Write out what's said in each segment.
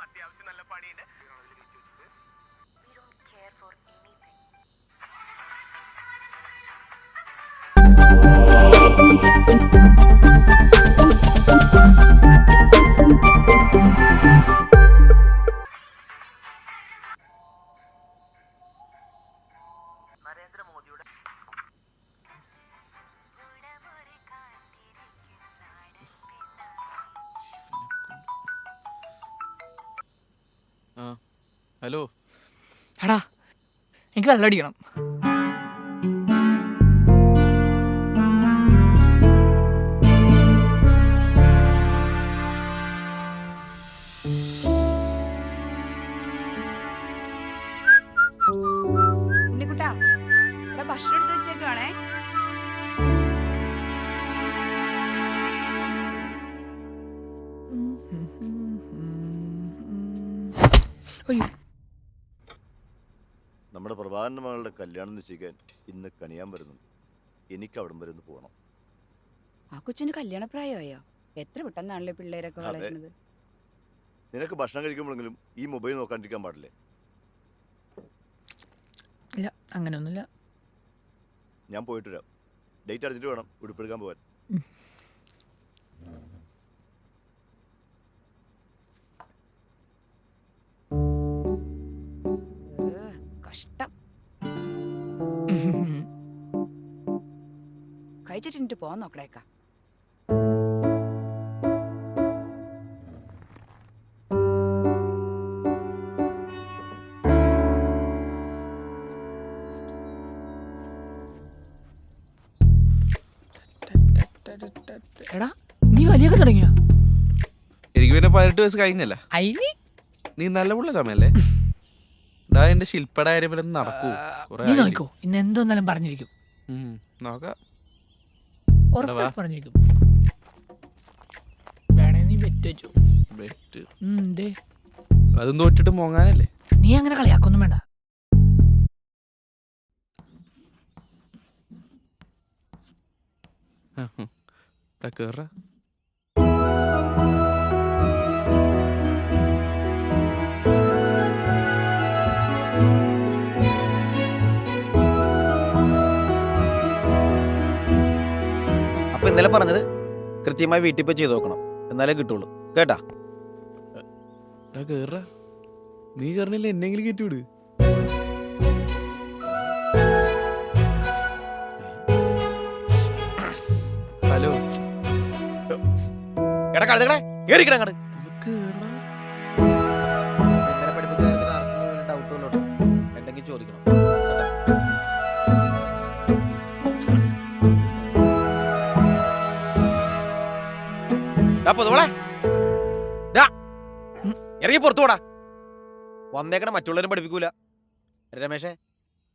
അത്യാവശ്യം നല്ല പണിയുണ്ട്. നരേന്ദ്രമോദിയുടെ ഹലോ എടാ എനിക്ക് വെള്ളം അടിക്കണം. ഉണ്ണിക്കുട്ടാ ഇവിടെ ഭക്ഷണം എടുത്ത് വെച്ചേക്കാണേ. അയ്യോ നമ്മുടെ പ്രഭാകരൻ്റെ മകളുടെ കല്യാണം നിശ്ചയിക്കാൻ ഇന്ന് കണിയാൻ വരുന്നുണ്ട്. എനിക്ക് അവിടം വരെ ഒന്ന് പോകണം. ആ കൊച്ചിന് കല്യാണപ്രായമായോ? എത്ര പെട്ടെന്നാണല്ലേ പിള്ളേരൊക്കെ അതെ. വളരുന്നത്. നിനക്ക് ഭക്ഷണം കഴിക്കുമ്പോഴെങ്കിലും ഈ മൊബൈൽ നോക്കാണ്ടിരിക്കാൻ പാടില്ലേ? ഇല്ല അങ്ങനെയൊന്നുമില്ല. ഞാൻ പോയിട്ട് വരാം. ഡേറ്റ് അറിഞ്ഞിട്ട് വേണം ഉടുപ്പെടുക്കാൻ പോകാൻ. കഷ്ടം. കഴിച്ചിട്ട് പോവാൻ നോക്കടേക്ക. എടാ നീ വലിയൊക്കെ തുടങ്ങിയ? എനിക്ക് പിന്നെ 18 വയസ്സ് കഴിഞ്ഞല്ല. അയിന് നീ നല്ല പുള്ള സമയല്ലേ? ഡാ എന്റെ ശില്പടായ നടക്കൂ. നീ നോക്കോ ഇന്ന് എന്തോന്നാലും പറഞ്ഞിരിക്കും. നോക്കാം. ഉറപ്പാ പറഞ്ഞിരിക്കും. വേണേ നീ ബെറ്റ് വെച്ചു. ബെറ്റ് ദേ അതും തോറ്റിട്ട് മോങ്ങാനല്ലേ? നീ അങ്ങനെ കളിയാക്കൊന്നും വേണ്ട. കേറ അപ്പൊ ഇന്നലെ പറഞ്ഞത് കൃത്യമായി വീട്ടിൽ പോയി ചെയ്ത് നോക്കണം, എന്നാലേ കിട്ടുള്ളൂ കേട്ടാ. കേറ നീ കയറണില്ല, എന്നെങ്കിലും കയറ്റിവിട്. ഹലോ എടാ കഴുതകളെ കേറിക്കട അങ്ങട്. കേറടാ. ഇന്നലെ പഠിപ്പിച്ച കാര്യത്തിൽ ആർക്കെങ്കിലും ഡൗട്ട് വല്ലോട്ടോ ഉണ്ടെങ്കിൽ ചോദിക്കണം കേട്ടാ. പൊതുവളെ ഇറങ്ങി പുറത്തു പോടാ. വന്നേക്കണ മറ്റുള്ളവരും പഠിപ്പിക്കൂല. രമേശേ,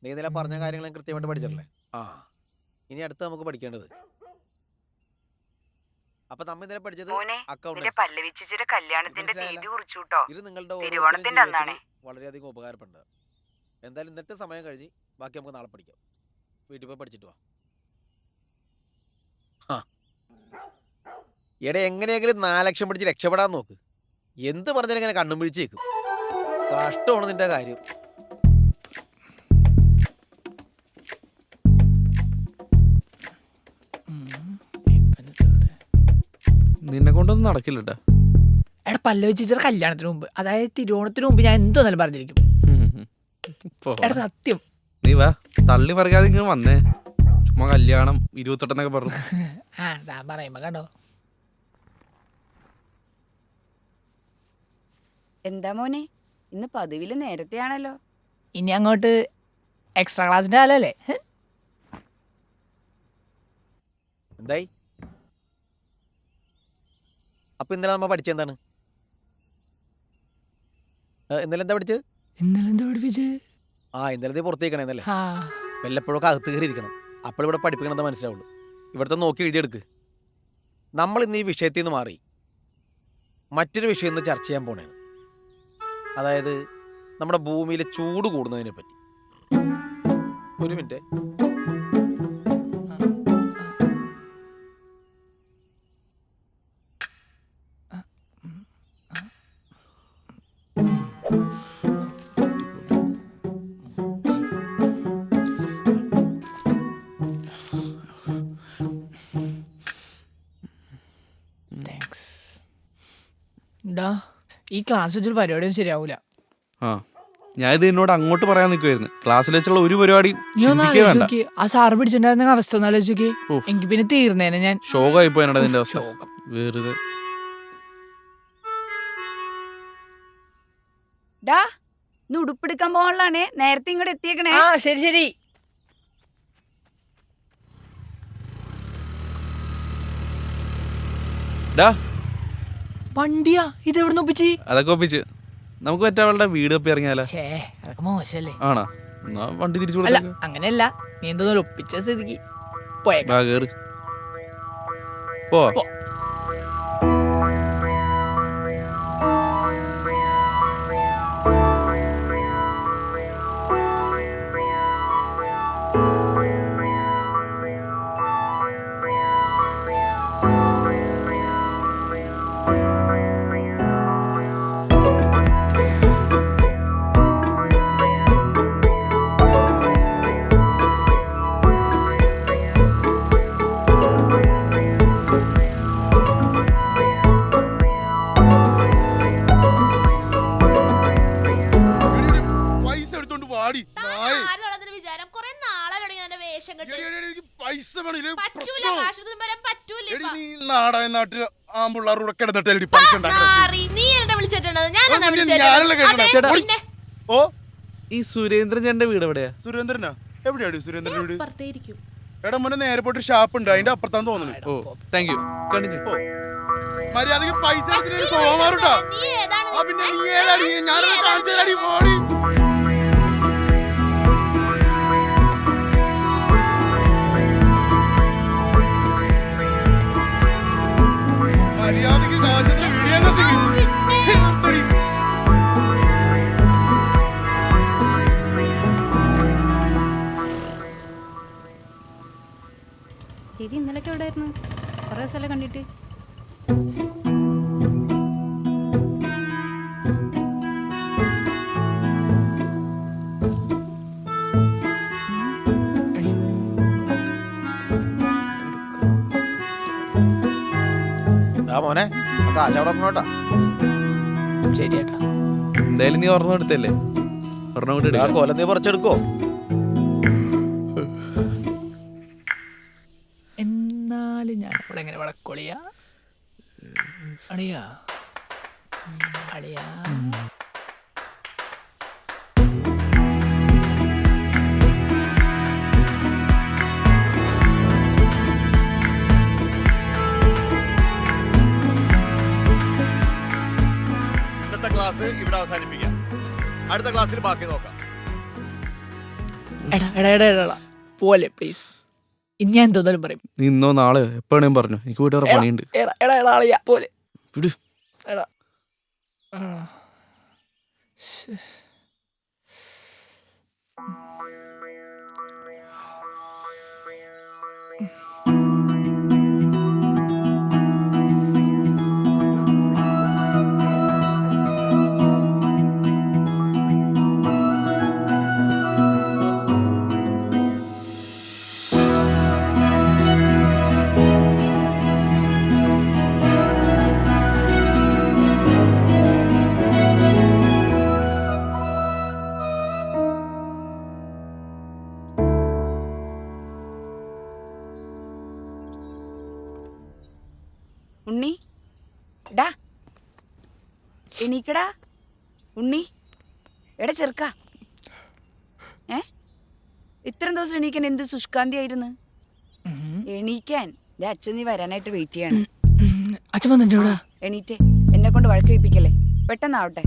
നീ ഇന്നലെ പറഞ്ഞ കാര്യങ്ങളും കൃത്യമായിട്ട് പഠിച്ചിട്ടില്ലേ? ഇനി അടുത്ത് നമുക്ക് പഠിക്കേണ്ടത്. അപ്പൊ നമ്മ ഇന്നലെ പഠിച്ചത് പല്ലവിച്ചിയുടെ കല്യാണത്തിന്റെ തീയതി കുറിച്ചുട്ടോ. ഇത് നിങ്ങളുടെ തിരുവോണത്തിന്റെ അന്നാണ്. വളരെയധികം ഉപകാരപ്പെടുന്നത്. എന്തായാലും ഇന്നത്തെ സമയം കഴിഞ്ഞ് ബാക്കി നമുക്ക് നാളെ പഠിക്കാം. വീട്ടിൽ പോയി പഠിച്ചിട്ട് വാ. എടെ എങ്ങനെയെങ്കിലും 4 ലക്ഷം പിടിച്ച് രക്ഷപ്പെടാൻ നോക്ക്. എന്ത് പറഞ്ഞാലും ഇങ്ങനെ കണ്ണും പിടിച്ച് വെക്കും. കഷ്ടമാണ് നിന്റെ കാര്യം. നിന്നെ കൊണ്ടൊന്നും നടക്കില്ലട്ടാ. എടാ പല്ലവി ചേച്ചിയുടെ കല്യാണത്തിന് മുമ്പ്, അതായത് തിരുവോണത്തിന് മുമ്പ് ഞാൻ എന്തോന്നാലും പറഞ്ഞിരിക്കും. എടാ സത്യം. നീ വാ, തള്ളി പറയാതെ ഇങ്ങനെ വന്നേ. ചുമ്മാ കല്യാണം 28 പറഞ്ഞു. താൻ പറയുമ്പോ കണ്ടോ. എന്താ മോനെ, ഇന്ന് പതിവില് നേരത്തെ ആണല്ലോ. ഇനി അങ്ങോട്ട് എക്സ്ട്രാ ക്ലാസിന്റെ കാലല്ലേ? എന്തായി? അപ്പൊ ഇന്നലെ നമ്മ പഠിച്ചെന്താണ്? ഇന്നലെ എന്താ പഠിച്ചത്? ഇന്നലെ എന്താ പഠിപ്പിച്ചത്? ഇന്നലത്തെ പുറത്തേക്കണേ എന്നല്ലേ? വല്ലപ്പോഴൊക്കെ അകത്ത് കയറി ഇരിക്കണം. അപ്പോൾ ഇവിടെ പഠിപ്പിക്കണമെന്ന് മനസ്സിലാവുള്ളൂ. ഇവിടുത്തെ നോക്കി എഴുതിയെടുക്ക്. നമ്മൾ ഇന്ന് ഈ വിഷയത്തിൽ നിന്ന് മാറി മറ്റൊരു വിഷയം ഇന്ന് ചർച്ച ചെയ്യാൻ പോണേണ്. അതായത് നമ്മുടെ ഭൂമിയിലെ ചൂട് കൂടുന്നതിനെ പറ്റി. ഒരു മിനിറ്റ്. ഈ ക്ലാസ് വെച്ചൊരു പരിപാടിയൊന്നും ശരിയാവൂല. ആ ഞാൻ ഇത് എന്നോട് അങ്ങോട്ട് പറയാൻ നിൽക്കുമായിരുന്നു. ക്ലാസ്സിൽ വെച്ചുള്ള ഒരു പരിപാടി നീ ഒന്ന് ചിന്തിക്കേ വേണ്ട. ആലോചിച്ച് നോക്കി, ആ സാറ് പിടിച്ചിട്ടുണ്ടായിരുന്ന അവസ്ഥ ഒന്ന് ആലോചിച്ച് നോക്കി. ഉഫ്. എനിക്ക് പിന്നെ തീർന്നേനെ ഞാൻ. ഷോക്കായി പോയാനാണ് അതിന്റെ അവസ്ഥ. ശോകം. വെറുതെ ഡാ ഇന്ന് ഉടുപ്പെടുക്കാൻ പോകാനുള്ളതാണേ, നേരത്തെ ഇങ്ങോട്ട് എത്തിയേക്കണേ. ആ ശരി ശരി. ഡാ വണ്ടിയാ ഇത് എവിടെ ഒപ്പിച്ച്? അതൊക്കെ ഒപ്പിച്ച് നമുക്ക് മറ്റവളുടെ വീട് തപ്പി ഇറങ്ങിയാലോ? ഛേ അതൊക്കെ മോശല്ലേ. ആണോ? എന്നാ വണ്ടി തിരിച്ചു അല്ല കൊടുത്തേക്ക്. അങ്ങനെയല്ല, നീ എന്തോന്നും ഒപ്പിച്ച സ്ഥിതിക്ക് പോയേക്കാം. വാ കേറ് പോ. പോ. പൈസ എടുത്തോണ്ട് വാടി നായ. വിചാരം കുറെ നാളെ തുടങ്ങി എന്റെ വേഷം കെട്ടി എടി, എടി, എടി, എനിക്ക് പൈസ വേണം. ഇത് പറ്റൂല, പ്രശ്നം. കാശൊന്നും വരാൻ പറ്റൂല എടി, ഇപ്പൊ. നീ നാടായ നാട്ടിൽ ആമ്പിള്ളാരുടെ കൂടെ കിടന്നിട്ട് പൈസ ഉണ്ടാക്കണത്. നാറി, നീ എന്നെ വിളിച്ചിട്ടുണ്ടത് ഞാനെന്നാ ഞാനല്ലേ വിളിച്ചത്? കേൾക്കണേ. അതെ, ചേട്ടാ. പിന്നെ ഓ ഈ സുരേന്ദ്രൻ ചേട്ടന്റെ വീട് എവിടെയാ? സുരേന്ദ്രനാ? എവിടെയാണ് സുരേന്ദ്രന്റെ വീട്? അപ്പുറത്തേ ഇരിക്കും. എടാ മോനെ, നേരെ പോയിട്ട് ഷാപ്പ് ഉണ്ട്, അതിന്റെ അപ്പുറത്താന്ന് തോന്നുന്നു. ഓ താങ്ക് യു. കണ്ടിന്യൂ. മര്യാദക്ക് പൈസ എടുത്തിട്ട് സോമാറുണ്ടാ. നീ ഏതാണ്? ആ പിന്നെ നീ ഏതാടി? ഞാനത് കാണിച്ചു തരാടി, പോടി. മര്യാദക്ക് കാശത്തിന് വീഡിയോ നിർത്തടി. ചേച്ചി ഇന്നലൊക്കെ എവിടെയായിരുന്നു? കുറേ സ്ഥലം കണ്ടിട്ട്. മോനെ കാശ് അവിടെ വെക്കണോട്ടാ. ശരി ഏട്ടാ. എന്തായാലും നീ ഒരെണ്ണം എടുത്തല്ലേ, ഒരെണ്ണം കൂടി ആ എടുക്കാം. കൊല നീ പറിച്ചെടുക്കോ? എന്നാലും ഞാൻ ഇവിടെ എങ്ങനെ വടക്കൊളിയാ അളിയാ അളിയാ. ഇന്നത്തെ ക്ലാസ് ഇവിടെ അവസാനിപ്പിക്കാം. അടുത്ത ക്ലാസ്സിൽ ബാക്കി നോക്കാം. എടാ എടാ എടാ എടാ പോലെ പ്ലീസ്. ഇനി ഞാൻ എന്തോന്നാലും പറയും. നീ ഇന്നോ നാളെ എപ്പോഴേയും പറഞ്ഞു, എനിക്ക് പോയിട്ട് വേറെ പണിയുണ്ട്. എടാ എടാ എടാ അളിയാ പോലെ വിട്. എടാ. ശ്ശേ. ഉണ്ണി ഡാ എണീക്കടാ. ഉണ്ണി എടാ ചെറുക്ക, ഇത്രയും ദിവസം എണീക്കാൻ എന്ത് ശുഷ്കാന്തി ആയിരുന്നു. എണീക്കാൻ അച്ഛൻ നീ വരാനായിട്ട് വെയിറ്റ് ചെയ്യാണ്. അച്ഛൻ വന്നിട്ട് ഇവിടെ. എണീറ്റേ, എന്നെ കൊണ്ട് വഴക്ക് കഴിപ്പിക്കല്ലേ, പെട്ടെന്നാവട്ടെ.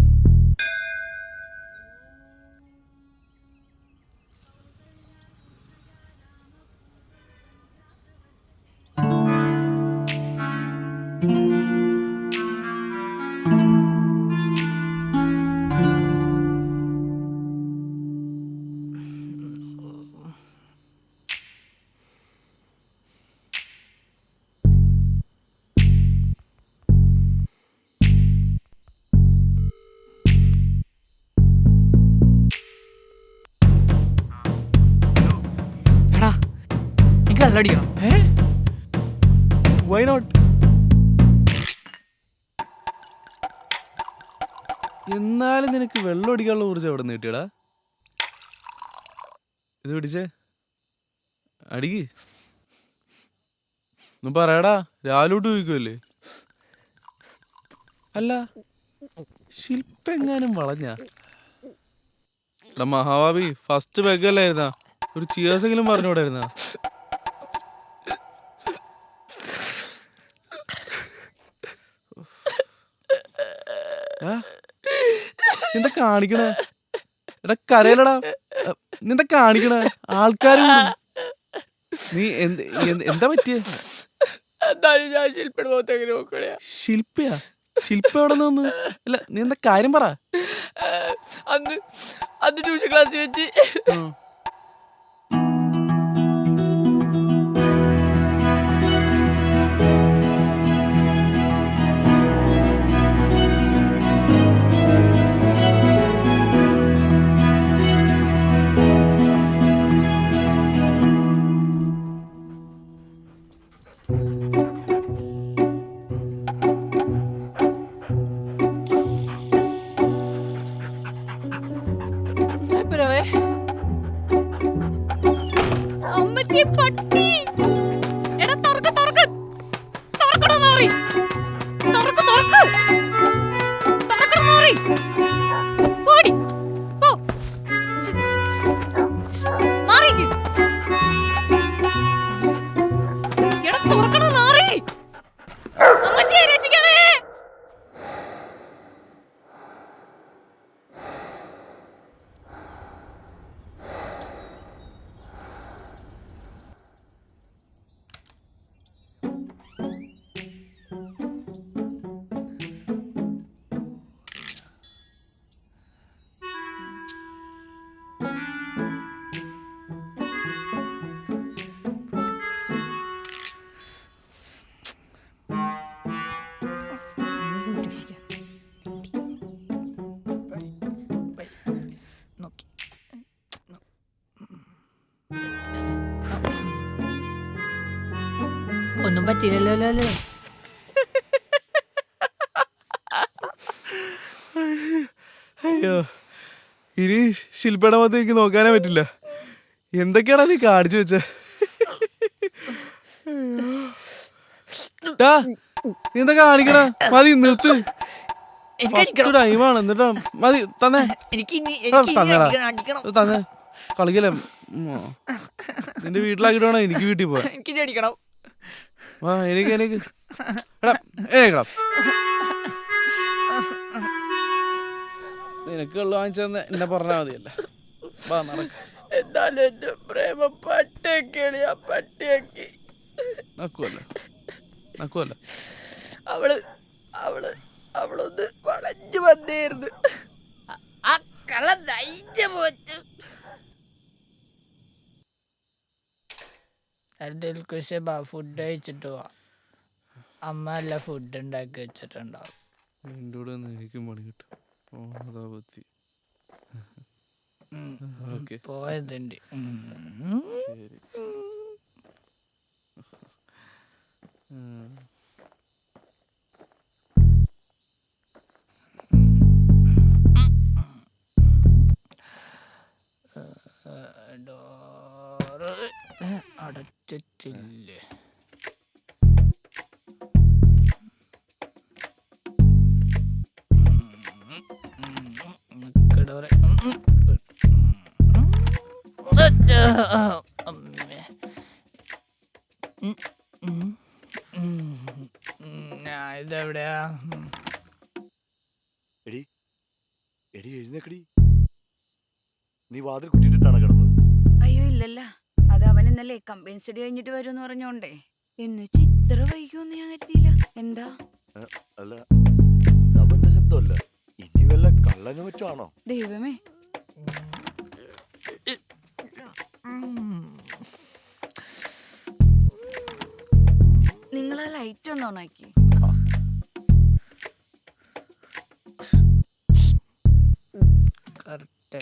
കള്ളടിക്കണം. Why not? എന്നാലും നിനക്ക് വെള്ളം അടിക്കാനുള്ള ഊർജ്ജം എവിടെ നിന്ന് കിട്ടിയടാ? ഇത് പിടിച്ചേ, അടിക്ക്. ഒന്നും പറയടാ, രാവിലോട്ട് ചോദിക്കുമല്ലേ. അല്ല, ശില്പ എങ്ങാനും വളഞ്ഞ? എടാ മഹാഭാവി, ഫസ്റ്റ് പെഗല്ലായിരുന്നാ? ഒരു ചിയേഴ്സെങ്കിലും പറഞ്ഞുകൂടായിരുന്നാ? എന്താ കാണിക്കണേ? എടാ കരയിലടാ, നിന്താ കാണിക്കണേ? ആൾക്കാര് നീ എന്താ പറ്റിയ? ഞാൻ ശില്പയുടെ മുഖത്തേക്ക് നോക്കണേ. ശില്പയാ? ശില്പ എവിടെ നിന്ന്? അല്ല നീ എന്താ കാര്യം പറ. അന്ന് ട്യൂഷൻ ക്ലാസ്സിൽ വെച്ച് ഒന്നും പറ്റിയില്ലല്ലോ അല്ലേ? അയ്യോ, ഇനി ശില്പയുടെ മുഖത്ത് എനിക്ക് നോക്കാനേ പറ്റില്ല. എന്തൊക്കെയാണോ നീ കാണിച്ചു വെച്ച? നീ എന്താ കാണിക്കണ? മതി, നിർത്ത്. ടൈമാണ്. എന്നിട്ടാ മതി, തന്നെ തന്നെ കളിക്കല്ലേ. നിന്റെ വീട്ടിലാക്കിട്ട് വേണം എനിക്ക് വീട്ടിൽ പോവാൻ. എനിക്ക് നിനക്ക് വെള്ളം വാങ്ങിച്ചെന്ന് എന്നെ പറഞ്ഞാൽ മതിയല്ല. എന്നാലും എന്റെ പ്രേമ പട്ടിയൊക്കെയാണ് ഞാൻ പട്ടിയാക്കി. നക്കുവല്ല അവളൊന്ന് വളഞ്ഞു വന്നേരുന്നു. ആ കള നയിച്ച പോറ്റ് ഫുഡ് കഴിച്ചിട്ട് പോവാ. അമ്മ അല്ല ഫുഡ് ഉണ്ടാക്കി വെച്ചിട്ടുണ്ടാവും. നിന്റെ കൂടെ എനിക്കും പണി കിട്ടും. പോയതുണ്ട്. ഡോറ് അടച്ചിട്ടില്ലേ? ഇതെവിടെയാ? എടി എഴുന്നേക്കടി. നീ വാതിൽ കുറ്റിയിട്ടാണ് കിടന്നത്? അയ്യോ ഇല്ലല്ല, അത് അവൻ ഇന്നലെ കമ്പൈൻ സ്റ്റഡി കഴിഞ്ഞിട്ട് വരുമെന്ന് പറഞ്ഞോണ്ടേ എന്നുവെച്ച് ഇത്ര വൈകിയൊന്നും ഞാൻ കരുതിയില്ല. എന്താ? അല്ല, അവന്റെ ശബ്ദമല്ല, ഇനി വല്ല കള്ളനെ വെച്ചാണോ? ദൈവമേ, നിങ്ങളാ ലൈറ്റ് ഒന്ന് ഓണാക്കി. കറക്റ്റ്.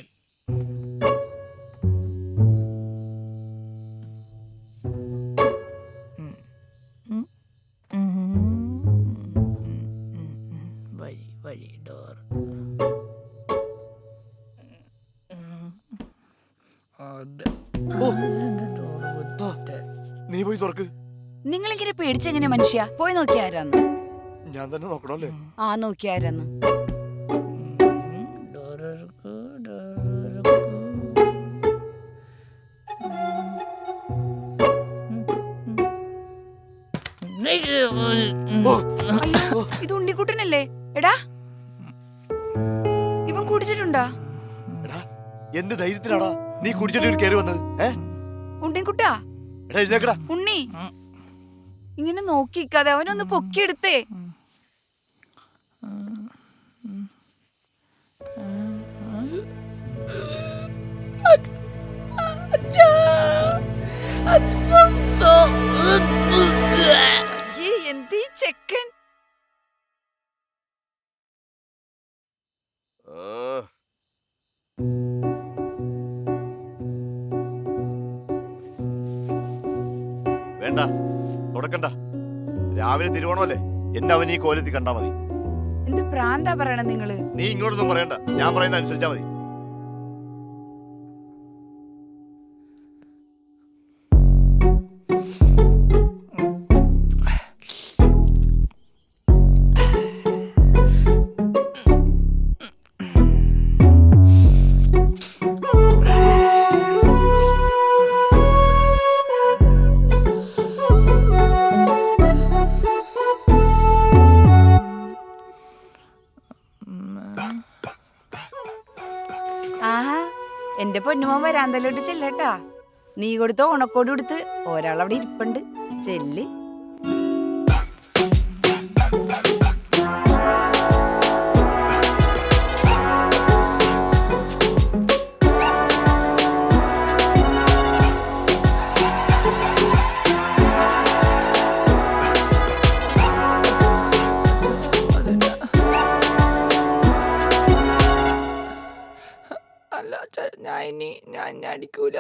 വഴി ഡോർ കാണിച്ചെങ്ങനെയാ മനുഷ്യ? പോയി നോക്കിയാരാന്ന്? ഞാൻ തന്നെ നോക്കണല്ലേ? ആ നോക്കിയാരാന്ന്? അയ്യോ, ഇത് ഉണ്ണിക്കുട്ടനല്ലേ? എടാ ഇവൻ കുടിച്ചിട്ടുണ്ടാ? എടാ എന്ത് ധൈര്യത്തിലാടാ നീ കുടിച്ചിട്ട് കയറി വന്നത്? ഉണ്ണിക്കുട്ടാ, എടാ എഴുന്നേക്കടാ. ഉണ്ണി ഇങ്ങനെ നോക്കിക്കാതെ അവനൊന്ന് പൊക്കിയെടുത്തേ. എന്തീ ചെക്കൻ? വേണ്ട, തുടക്കണ്ട. രാവിലെ തിരുവോണമല്ലേ, എന്നെ അവൻ ഈ കോലത്തിൽ കണ്ടാ മതി. എന്ത് പ്രാന്താ പറയണ നിങ്ങള്? നീ ഇങ്ങോട്ടൊന്നും പറയണ്ട, ഞാൻ പറയുന്ന അനുസരിച്ചാ മതി. ആഹാ, എന്റെ പൊന്നുമോൻ വരാന്തലോട്ട് ചെല്ലട്ടാ. നീ കൊടുത്ത ഓണക്കോട് കൊടുത്ത് ഒരാളവിടെ ഇരിപ്പുണ്ട്, ചെല്ല്. അല്ല ഞാൻ അടിക്കൂല.